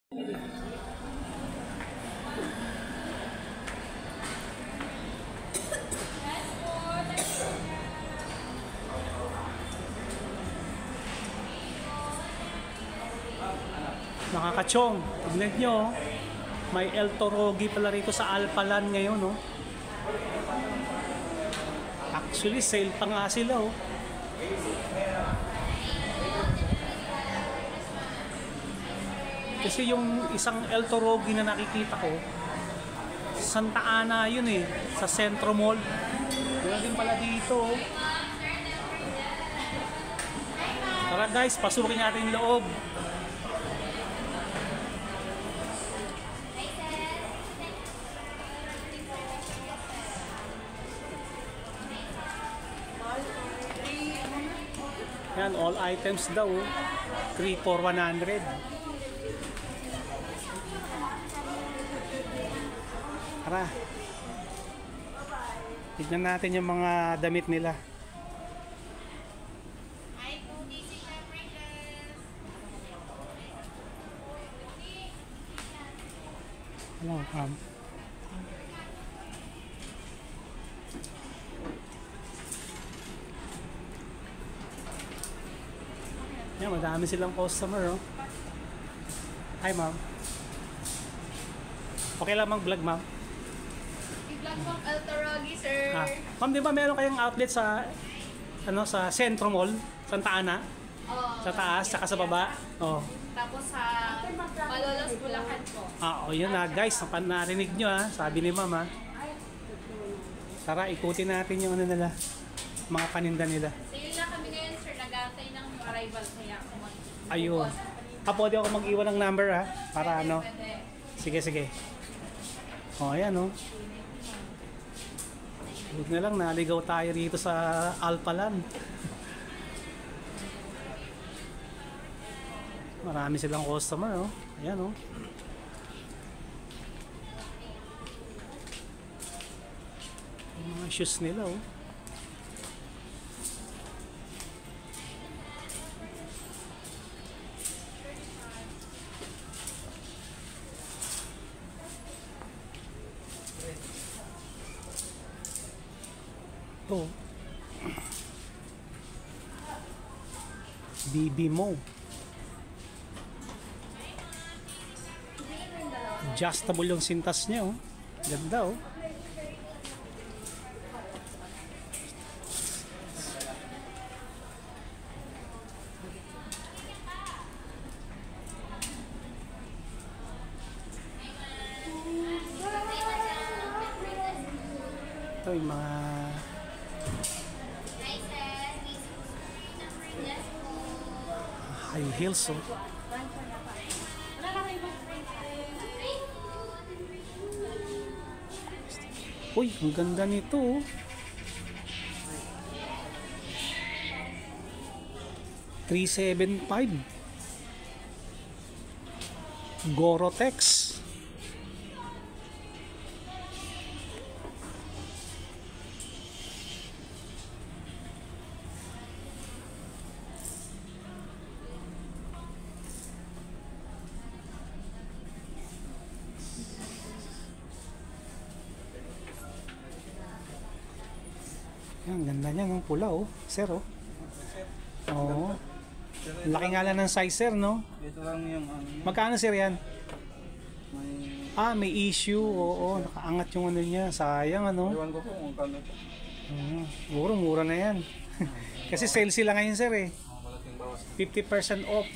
Nakakachong, tignan nyo, may El Torogi pala rito sa Alpalan ngayon, no? Actually, sale pa nga sila, oh. Kasi yung isang El Torogi na nakikita ko, Santa Ana yun eh, sa Centro Mall. Wala din pala dito, oh. Tara guys, pasukin natin yung loob. Yan, all items daw, 3 for 100. Tara. Tignan natin yung mga damit nila. Hello, yan, madami silang customer, oh. Hi, ma'am. Okay lang mag-vlog, ma'am? I-vlog mo El Torogi, sir. Ma'am, di ba meron kayong outlet sa sa Centro Mall, Santa Ana? Sa taas, saka sa baba? Oh. Tapos sa Malolos, Bulacan po. Oh, yun na, guys. Narinig nyo, ha? Sabi ni ma'am, ha? Tara, ikutin natin yung nila, mga paninda nila. Sale na kami ngayon, sir. Nag-aantay ng arrival, kaya ako ayun. Pwede ako mag-iwan ng number, ha? Para ano? Sige, sige. Oh, ayan, oh. Huwag na lang, naligaw tayo rito sa Alpalan. Marami silang customer, oh. Ayan, oh. Yung mga shoes nila, oh. Oh. BB Mo. Adjustable yung sintas niya, oh. Ganda, oh. Ito yung mga high heels, oh. Uy, ang ganda nito, oh. $375. Gore-Tex. Ang ganda niya ng pula, oh. Sir, oh. Oo. Laki nga lang ng size, sir, no? Ito lang yung magkano, sir, yan? may May issue. Oo, nakaangat yung ano niya. Sayang, ano? iwan ko po kung kano po. Mura na yan. Kasi sale sila ngayon, sir, eh. Malaking bawas. 50% off.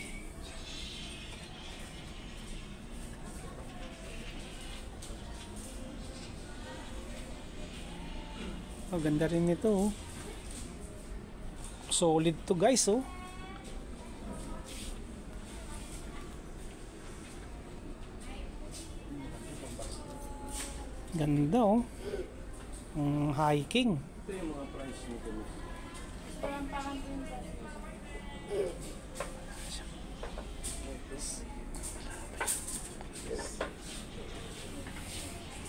Oh, ganda rin nito, oh. Solid to, guys, oh. Ganda, oh. Hiking. Ito yung mga price nito.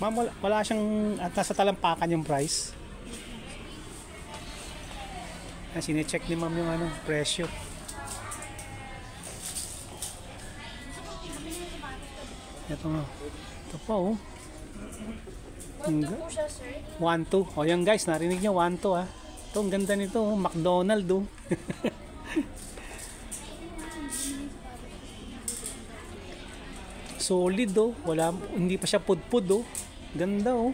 Ma'am, wala siyang nasa talampakan yung price. Sine-check ni ma'am yung presyo. Ito nga. Ito pa oh. Ito po siya, sir. 1-2. O yan guys, narinig niya 1-2 ah. Ito, ang ganda nito oh. McDonald oh. Solid oh. Wala, hindi pa siya pudpud oh. Ganda oh.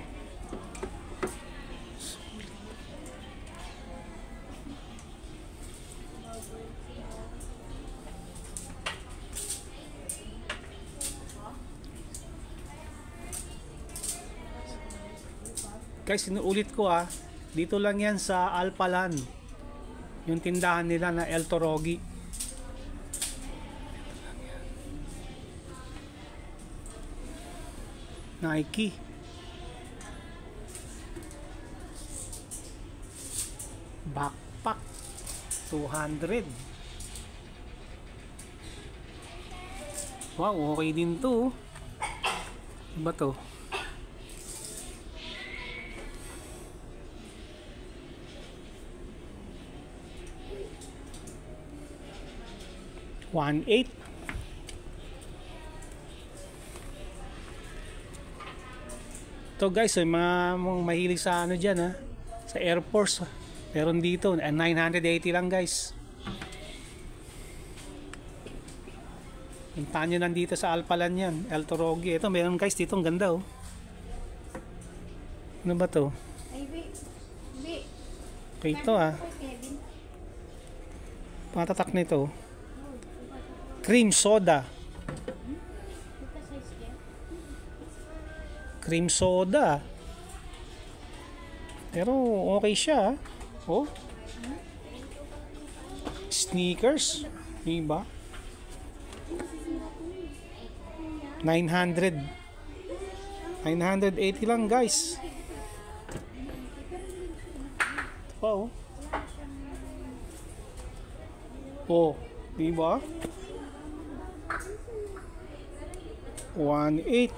Guys, inuulit ko ah. Dito lang yan sa Alpalan. Yung tindahan nila na El Torogi. Nike. Backpack. 200. Wow, okay din to. Iba to. $1.8. Ito guys, mga mahilig sa ano dyan ha, sa Air Force. Meron dito, 980 lang guys. Puntahan nyo nandito sa Alpalan yan, El Torogi. Ito meron guys dito, ang ganda oh. Ano ba to? Ay, wait. Okay ito ah. Patatak na ito. Cream soda. Cream soda. Pero okay siya. Oh. Sneakers. Diba? 900. 980 lang guys. Oh. Oh. Diba? 1.8.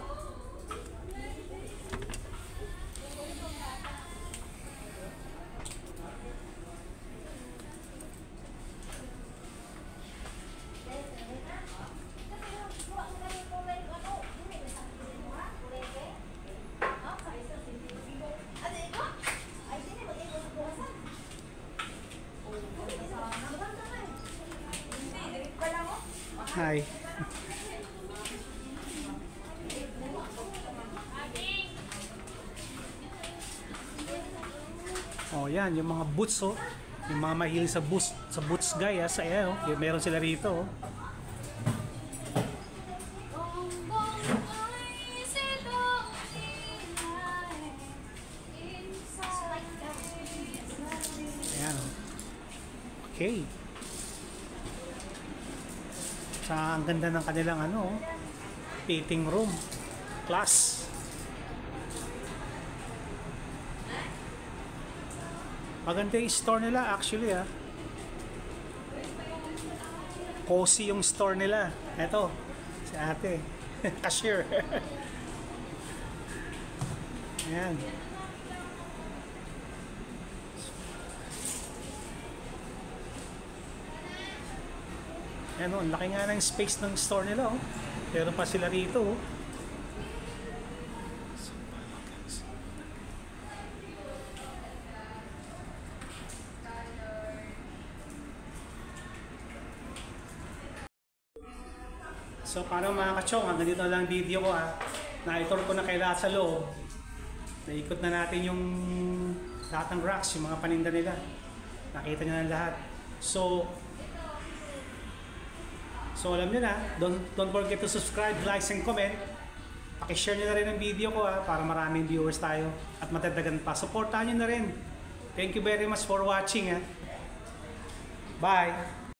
Hi. Oh, yan yung mga boots oh. Yung mga mahilig sa boots guy sa oh. Meron sila rito oh. Ayan oh. Okay. Sa ang ganda ng kanilang ano, fitting room. Class. Maganda yung store nila actually ah. Cozy yung store nila. Eto, si ate. Cashier. Ayan. Ayan o, ang laki nga ng space ng store nila oh. Pero pa sila rito oh. So para mga kachong, hanggang dito lang video ko ah. Na-tour ko na kay lahat sa loob. Naikot na natin yung lahat ng racks, yung mga paninda nila. Nakita nyo na lahat. So alam nyo na, don't forget to subscribe, like, and comment. Pakishare nyo na rin ang video ko ah, para maraming viewers tayo at matadagan pa. Supportahan nyo na rin. Thank you very much for watching ah. Bye!